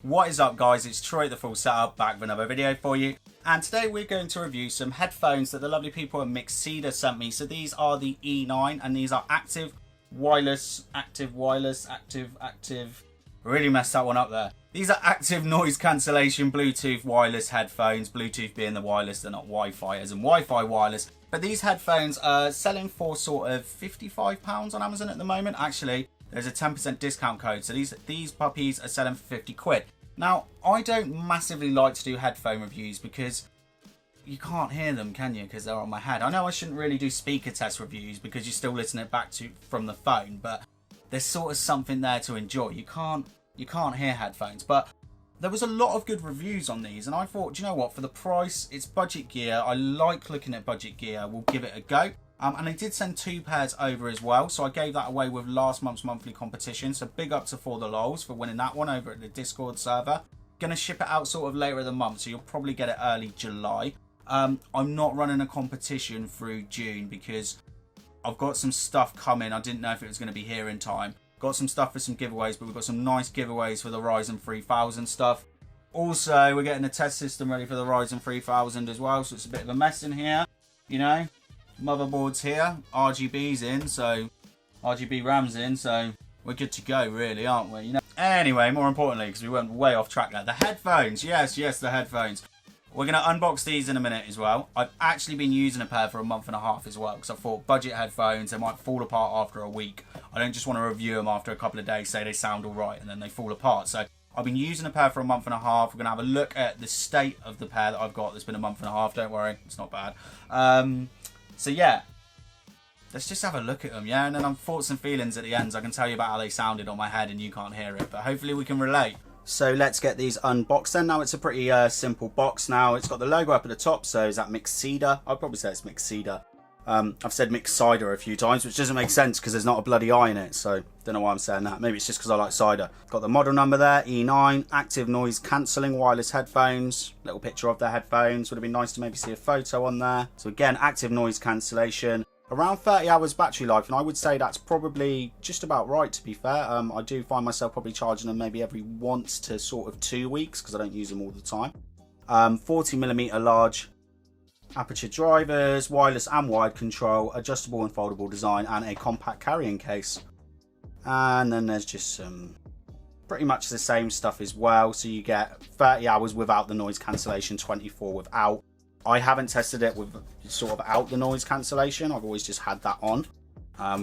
What is up, guys? It's Troy the Full Setup back with another video for you, and today we're going to review some headphones that the lovely people at Mixcder sent me. So these are the E9 and these are active wireless, really messed that one up there. These are active noise cancellation Bluetooth wireless headphones, Bluetooth being the wireless, they're not Wi-Fi as in Wi-Fi wireless. But these headphones are selling for sort of £55 on Amazon at the moment. Actually, there's a 10% discount code, so these puppies are selling for 50 quid. Now, I don't massively like to do headphone reviews because you can't hear them, can you? Because they're on my head. I know I shouldn't really do speaker test reviews because you're still listening back to from the phone, but there's sort of something there to enjoy. You can't hear headphones, but there was a lot of good reviews on these, and I thought, do you know what? For the price, it's budget gear. I like looking at budget gear. We'll give it a go. And I did send 2 pairs over as well, so I gave that away with last month's monthly competition. So big up to For the Lols for winning that one over at the Discord server. Gonna ship it out sort of later in the month, so you'll probably get it early July. I'm not running a competition through June because I've got some stuff coming. I didn't know if it was going to be here in time. Got some stuff for some giveaways, but we've got some nice giveaways for the Ryzen 3000 stuff. Also, we're getting the test system ready for the Ryzen 3000 as well, so it's a bit of a mess in here, you know. Motherboard's here, RGB's in, so RGB RAM's in, so we're good to go, really, aren't we? You know. Anyway, more importantly, because we went way off track there, the headphones. Yes, the headphones. We're going to unbox these in a minute as well. I've actually been using a pair for a month and a half as well, because I thought budget headphones, they might fall apart after a week. I don't just want to review them after a couple of days, say they sound all right, and then they fall apart. So I've been using a pair for a month and a half. We're going to have a look at the state of the pair that I've got. That's been a month and a half, don't worry, it's not bad. So yeah, let's just have a look at them, yeah? And then on thoughts and feelings at the end, I can tell you about how they sounded on my head and you can't hear it, but hopefully we can relate. So let's get these unboxed then. Now it's a pretty simple box now. It's got the logo up at the top, so is that Mixcder? I'd probably say it's Mixcder. I've said mixed cider a few times, which doesn't make sense because there's not a bloody I in it, so don't know why I'm saying that. Maybe it's just because I like cider. Got the model number there, E9, active noise cancelling wireless headphones. Little picture of the headphones. Would have been nice to maybe see a photo on there. So again, active noise cancellation. Around 30 hours battery life, and I would say that's probably just about right, to be fair. I do find myself probably charging them maybe every once to sort of 2 weeks because I don't use them all the time. 40mm large aperture drivers, wireless and wired control, adjustable and foldable design, and a compact carrying case. And then there's just some pretty much the same stuff as well. So you get 30 hours without the noise cancellation, 24 without. I haven't tested it with sort of out the noise cancellation. I've always just had that on,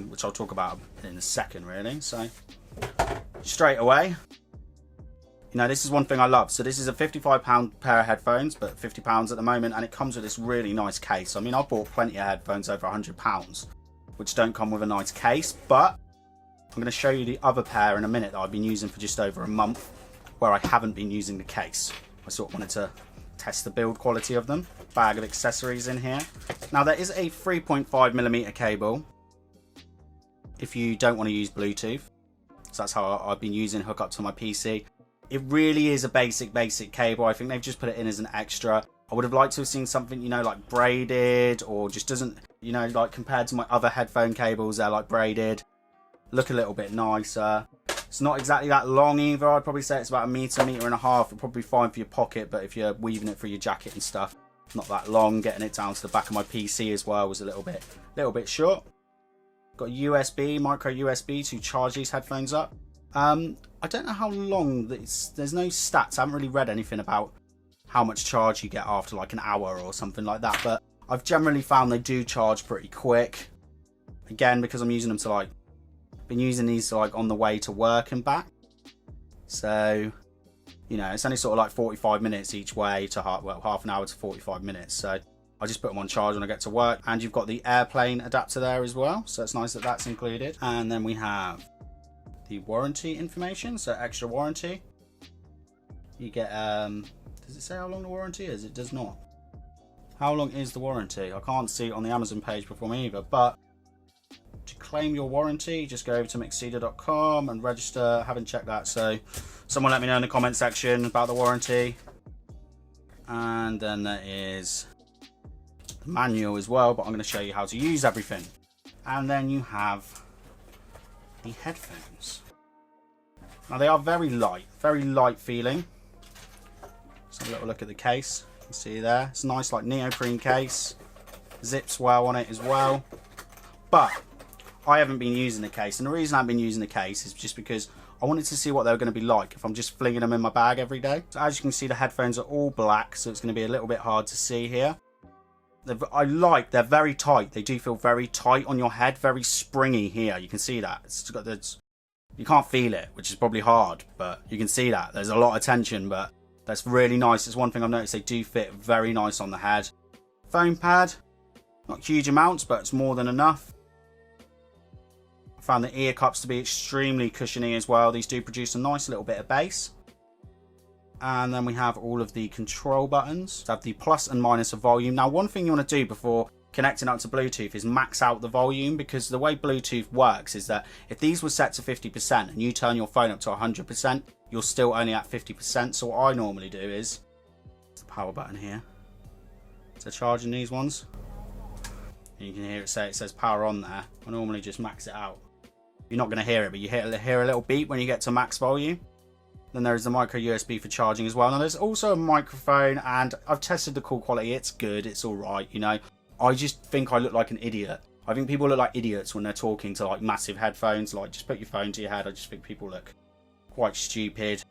which I'll talk about in a second, really. So straight away, you know, this is one thing I love. So this is a £55 pair of headphones, but £50 at the moment, and it comes with this really nice case. I mean, I've bought plenty of headphones over £100, which don't come with a nice case, but I'm going to show you the other pair in a minute that I've been using for just over a month, where I haven't been using the case. I sort of wanted to test the build quality of them. Bag of accessories in here. Now there is a 3.5mm cable if you don't want to use Bluetooth. So that's how I've been using hook up to my PC. It really is a basic cable. I think they've just put it in as an extra. I would have liked to have seen something, you know, like braided, or just doesn't, you know, like compared to my other headphone cables, they're like braided. Look a little bit nicer. It's not exactly that long either. I'd probably say it's about a meter and a half. It'll probably be fine for your pocket, but if you're weaving it through your jacket and stuff, not that long. Getting it down to the back of my PC as well was a little bit short. Got USB, micro USB to charge these headphones up. I don't know how long there's no stats. I haven't really read anything about how much charge you get after like an hour or something like that, but I've generally found they do charge pretty quick. Again, because I'm using them to like, been using these to like on the way to work and back. So, you know, it's only sort of like 45 minutes each way to half an hour to 45 minutes. So I just put them on charge when I get to work. And you've got the airplane adapter there as well, so it's nice that that's included. And then we have the warranty information, so extra warranty. You get does it say how long the warranty is? It does not. How long is the warranty? I can't see it on the Amazon page before me either, but to claim your warranty, just go over to mixcder.com and register. Haven't checked that, so someone let me know in the comment section about the warranty. And then there is the manual as well, but I'm going to show you how to use everything. And then you have the headphones. Now they are very light feeling. Let's have a little look at the case. You can see there, it's a nice like neoprene case. Zips well on it as well. But I haven't been using the case, and the reason I've been using the case is just because I wanted to see what they were going to be like if I'm just flinging them in my bag every day. So as you can see, the headphones are all black, so it's going to be a little bit hard to see here. They're very tight. They do feel very tight on your head, very springy here. You can see that. It's got this, you can't feel it, which is probably hard, but you can see that. There's a lot of tension, but that's really nice. It's one thing I've noticed, they do fit very nice on the head. Foam pad, not huge amounts, but it's more than enough. I found the ear cups to be extremely cushiony as well. These do produce a nice little bit of bass. And then we have all of the control buttons. So have the plus and minus of volume. Now, one thing you want to do before connecting up to Bluetooth is max out the volume, because the way Bluetooth works is that if these were set to 50% and you turn your phone up to 100%, you're still only at 50%. So what I normally do is, the power button here. So charging these ones, and you can hear it say, it says power on there. I normally just max it out. You're not going to hear it, but you hear a little beep when you get to max volume. Then there's the micro USB for charging as well. Now there's also a microphone, and I've tested the call quality. It's good, it's alright, you know. I just think I look like an idiot. I think people look like idiots when they're talking to like massive headphones. Like, just put your phone to your head. I just think people look quite stupid.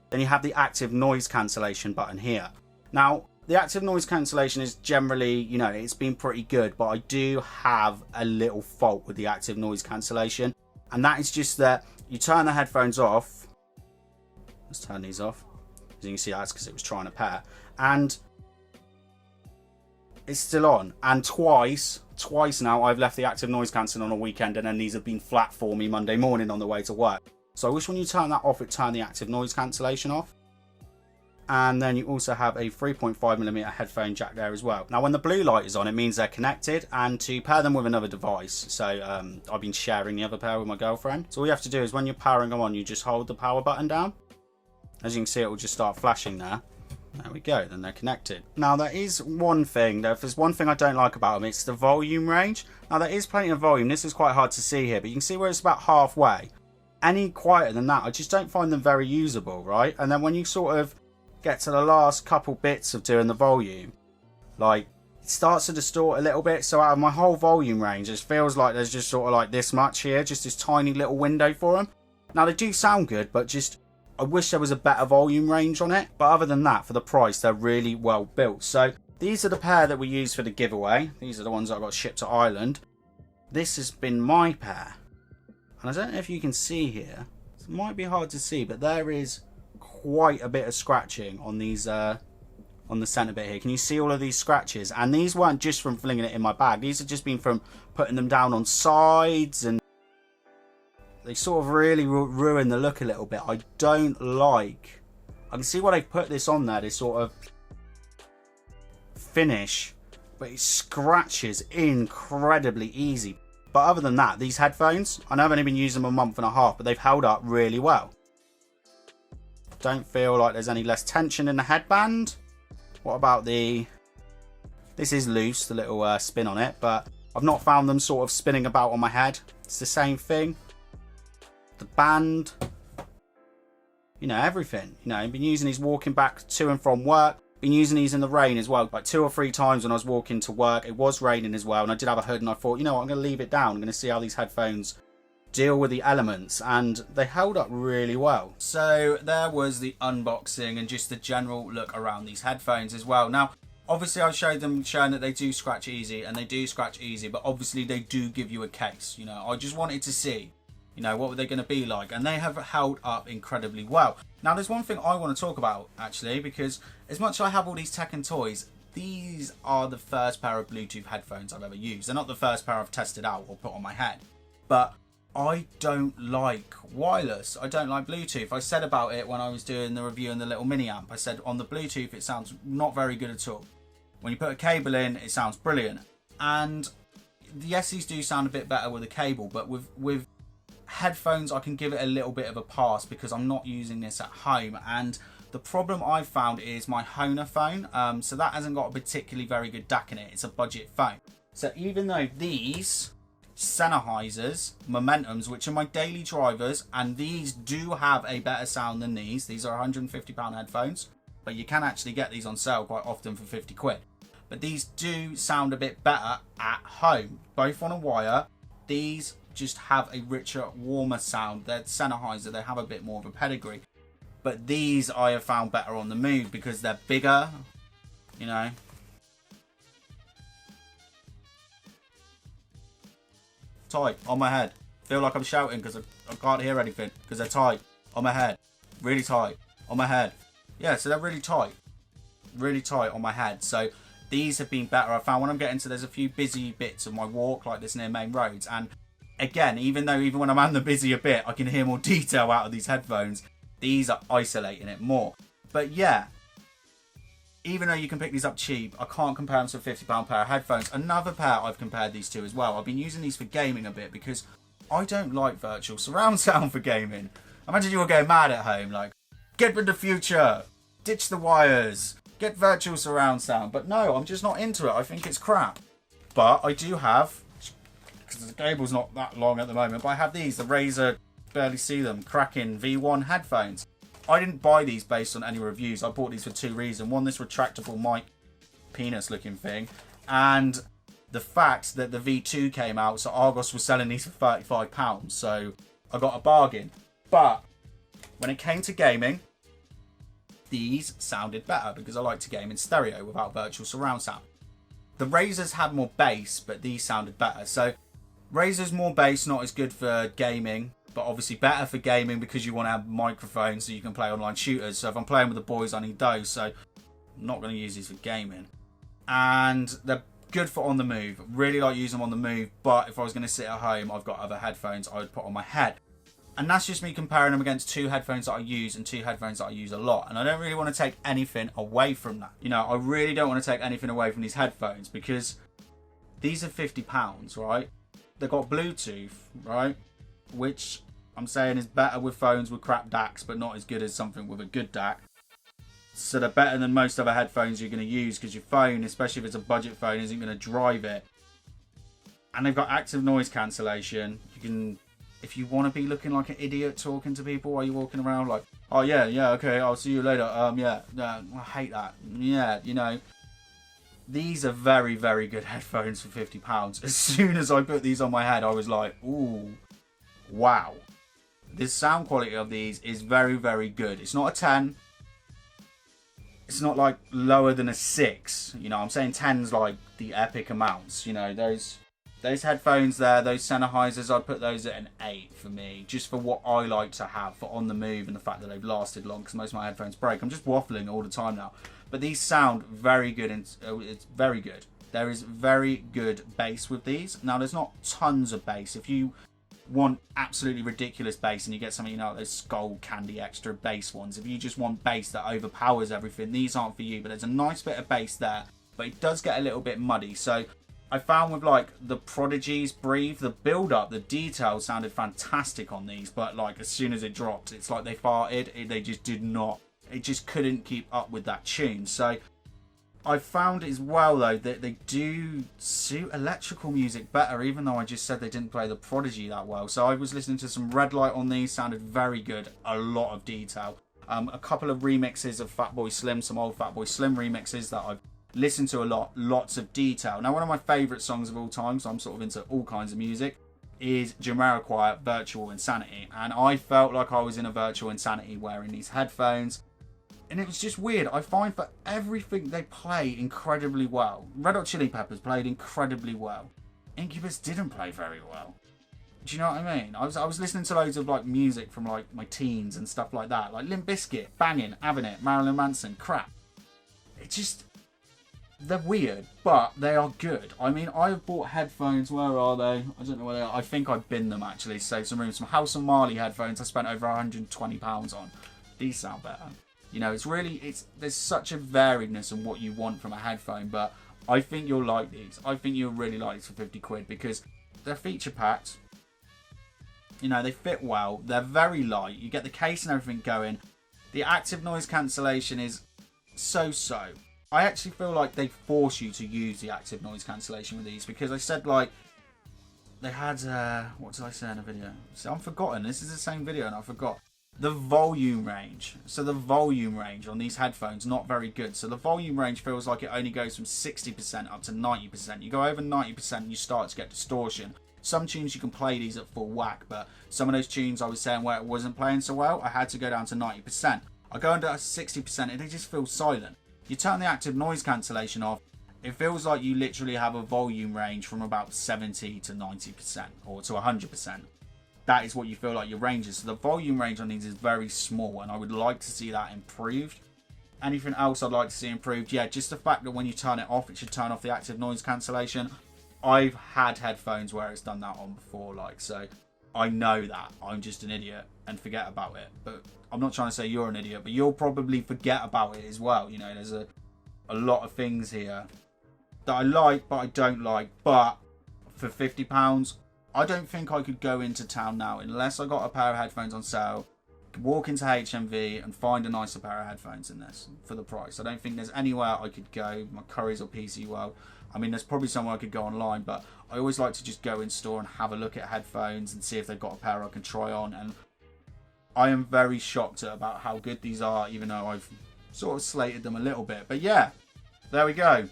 Then you have the active noise cancellation button here. Now, the active noise cancellation is generally, you know, it's been pretty good, but I do have a little fault with the active noise cancellation. And that is just that you turn the headphones off. Let's turn these off. As you can see, that's because it was trying to pair. And it's still on. And twice now, I've left the active noise cancelling on a weekend, and then these have been flat for me Monday morning on the way to work. So I wish when you turn that off, it turned the active noise cancellation off. And then you also have a 3.5mm headphone jack there as well. Now, when the blue light is on, it means they're connected, and to pair them with another device. So I've been sharing the other pair with my girlfriend. So all you have to do is when you're powering them on, you just hold the power button down. As you can see, it will just start flashing there. There we go, then they're connected. Now, there is one thing, if there's one thing I don't like about them, it's the volume range. Now, there is plenty of volume. This is quite hard to see here, but you can see where it's about halfway. Any quieter than that, I just don't find them very usable, right? And then when you sort of get to the last couple bits of doing the volume, like, it starts to distort a little bit. So out of my whole volume range, it feels like there's just sort of like this much here, just this tiny little window for them. Now, they do sound good, but just, I wish there was a better volume range on it. But other than that, for the price, they're really well built. So these are the pair that we use for the giveaway. These are the ones that I got shipped to Ireland. This has been my pair. And I don't know if you can see here. It might be hard to see, but there is quite a bit of scratching on these, on the centre bit here. Can you see all of these scratches? And these weren't just from flinging it in my bag. These have just been from putting them down on sides, and they sort of really ruin the look a little bit. I don't like... I can see why they put this on there, this sort of finish, but it scratches incredibly easy. But other than that, these headphones, I know I've only been using them a month and a half, but they've held up really well. Don't feel like there's any less tension in the headband. What about the... This is loose, the little spin on it, but I've not found them sort of spinning about on my head. It's the same thing. The band, you know, everything. You know, I've been using these walking back to and from work. Been using these in the rain as well, like 2 or 3 times when I was walking to work. It was raining as well, and I did have a hood, and I thought, you know what, I'm going to leave it down. I'm going to see how these headphones deal with the elements, and they held up really well. So there was the unboxing and just the general look around these headphones as well. Now, obviously I showed them showing that they do scratch easy, and they do scratch easy, but obviously they do give you a case. You know, I just wanted to see, you know, what were they going to be like, and they have held up incredibly well. Now, there's one thing I want to talk about, actually, because as much as I have all these tech and toys, these are the first pair of Bluetooth headphones I've ever used. They're not the first pair I've tested out or put on my head, but I don't like wireless. I don't like Bluetooth. I said about it when I was doing the review on the little mini amp. I said on the Bluetooth, it sounds not very good at all. When you put a cable in, it sounds brilliant. And yes, these do sound a bit better with a cable, but with headphones, I can give it a little bit of a pass because I'm not using this at home. And the problem I've found is my Honor phone. So that hasn't got a particularly very good DAC in it. It's a budget phone. So even though these Sennheisers Momentums, which are my daily drivers, and these do have a better sound than these. These are £150 headphones, but you can actually get these on sale quite often for 50 quid. But these do sound a bit better at home, both on a wire. These just have a richer, warmer sound. They're Sennheiser, they have a bit more of a pedigree. But these I have found better on the move because they're bigger, you know. Tight on my head. Feel like I'm shouting because I can't hear anything because they're tight on my head. Really tight on my head. Yeah, so they're really tight on my head. So these have been better. I found when I'm getting to, there's a few busy bits of my walk like this near main roads, and again, even when I'm on the busier bit, I can hear more detail out of these headphones. These are isolating it more. But yeah, even though you can pick these up cheap, I can't compare them to a £50 pair of headphones. Another pair I've compared these to as well. I've been using these for gaming a bit because I don't like virtual surround sound for gaming. Imagine you were going mad at home, like, get with the future, ditch the wires, get virtual surround sound. But no, I'm just not into it. I think it's crap. But I do have, because the cable's not that long at the moment, but I have these, the Razer, barely see them, Kraken V1 headphones. I didn't buy these based on any reviews. I bought these for two reasons. One, this retractable mic penis looking thing, and the fact that the V2 came out, so Argos was selling these for £35, so I got a bargain. But when it came to gaming, these sounded better because I like to game in stereo without virtual surround sound. The Razers had more bass, but these sounded better. So Razer's more bass, not as good for gaming, but obviously better for gaming because you want to have microphones so you can play online shooters. So if I'm playing with the boys, I need those. So I'm not going to use these for gaming. And they're good for on the move. Really like using them on the move. But if I was going to sit at home, I've got other headphones I would put on my head. And that's just me comparing them against two headphones that I use and two headphones that I use a lot. And I don't really want to take anything away from that. You know, I really don't want to take anything away from these headphones because these are £50, right? They've got Bluetooth, right? Which I'm saying is better with phones with crap DACs, but not as good as something with a good DAC. So they're better than most other headphones you're going to use because your phone, especially if it's a budget phone, isn't going to drive it. And they've got active noise cancellation. You can, if you want to be looking like an idiot talking to people while you're walking around, like, oh yeah, okay, I'll see you later. Yeah, I hate that. Yeah, you know. These are very, very good headphones for £50. As soon as I put these on my head, I was like, ooh, wow. The sound quality of these is very, very good. It's not a 10. It's not like lower than a 6. You know, I'm saying 10's like the epic amounts. You know, those headphones there, those Sennheisers, I'd put those at an 8 for me. Just for what I like to have for on the move and the fact that they've lasted long because most of my headphones break. I'm just waffling all the time now. But these sound very good and it's very good. There is very good bass with these. Now, there's not tons of bass. If you want absolutely ridiculous bass and you get something, you know, those Skull Candy extra bass ones, if you just want bass that overpowers everything, these aren't for you. But there's a nice bit of bass there, but it does get a little bit muddy. So I found with like the Prodigy's Breathe, the build up, the detail sounded fantastic on these, but like as soon as it dropped, it's like they farted. They just did not, it just couldn't keep up with that tune. So I found as well though that they do suit electrical music better, even though I just said they didn't play the Prodigy that well. So I was listening to some Red Light on these, sounded very good, a lot of detail. A couple of remixes of Fatboy Slim, some old Fatboy Slim remixes that I've listened to a lot, lots of detail. Now, one of my favourite songs of all time, so I'm sort of into all kinds of music, is Jamiroquai, Virtual Insanity. And I felt like I was in a Virtual Insanity wearing these headphones. And it was just weird. I find for everything they play incredibly well. Red Hot Chili Peppers played incredibly well. Incubus didn't play very well. Do you know what I mean? I was listening to loads of like music from like my teens and stuff like that. Like Limp Bizkit, banging, having it, Marilyn Manson, crap. It just, they're weird, but they are good. I mean, I've bought headphones. Where are they? I don't know where they are. I think I binned them actually to save some room. Some House and Marley headphones I spent over £120 on. These sound better. You know, there's such a variedness in what you want from a headphone, but I think you'll like these. I think you'll really like these for 50 quid because they're feature packed. You know, they fit well. They're very light. You get the case and everything going. The active noise cancellation is so-so. I actually feel like they force you to use the active noise cancellation with these because I said, like, they had, what did I say in a video? See, I'm forgotten. This is the same video and I forgot. The volume range. So the volume range on these headphones, not very good. So the volume range feels like it only goes from 60% up to 90%. You go over 90% and you start to get distortion. Some tunes you can play these at full whack, but some of those tunes I was saying where it wasn't playing so well, I had to go down to 90%. I go under 60% and it just feels silent. You turn the active noise cancellation off, it feels like you literally have a volume range from about 70 to 90% or to 100%. That is what you feel like your range is. So the volume range on these is very small and I would like to see that improved. Anything else I'd like to see improved? Yeah, just the fact that when you turn it off, it should turn off the active noise cancellation. I've had headphones where it's done that on before, like, so I know that. I'm just an idiot and forget about it. But I'm not trying to say you're an idiot, but you'll probably forget about it as well. You know, there's a lot of things here that I like, but I don't like. But for £50, I don't think I could go into town now unless I got a pair of headphones on sale, walk into HMV and find a nicer pair of headphones in this for the price. I don't think there's anywhere I could go, my Currys or PC World. I mean, there's probably somewhere I could go online, but I always like to just go in store and have a look at headphones and see if they've got a pair I can try on. And I am very shocked about how good these are, even though I've sort of slated them a little bit. But yeah, there we go.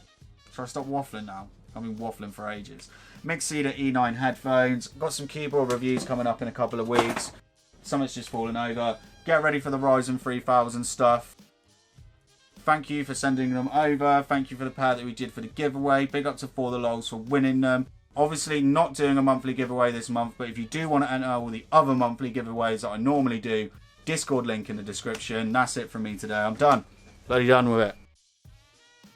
Shall I stop waffling now? I've been waffling for ages. Mixcder E9 headphones. Got some keyboard reviews coming up in a couple of weeks. Something's just fallen over. Get ready for the Ryzen 3000 stuff. Thank you for sending them over. Thank you for the pair that we did for the giveaway. Big up to For The Lols for winning them. Obviously not doing a monthly giveaway this month, but if you do want to enter all the other monthly giveaways that I normally do, Discord link in the description. That's it from me today. I'm done. Bloody done with it.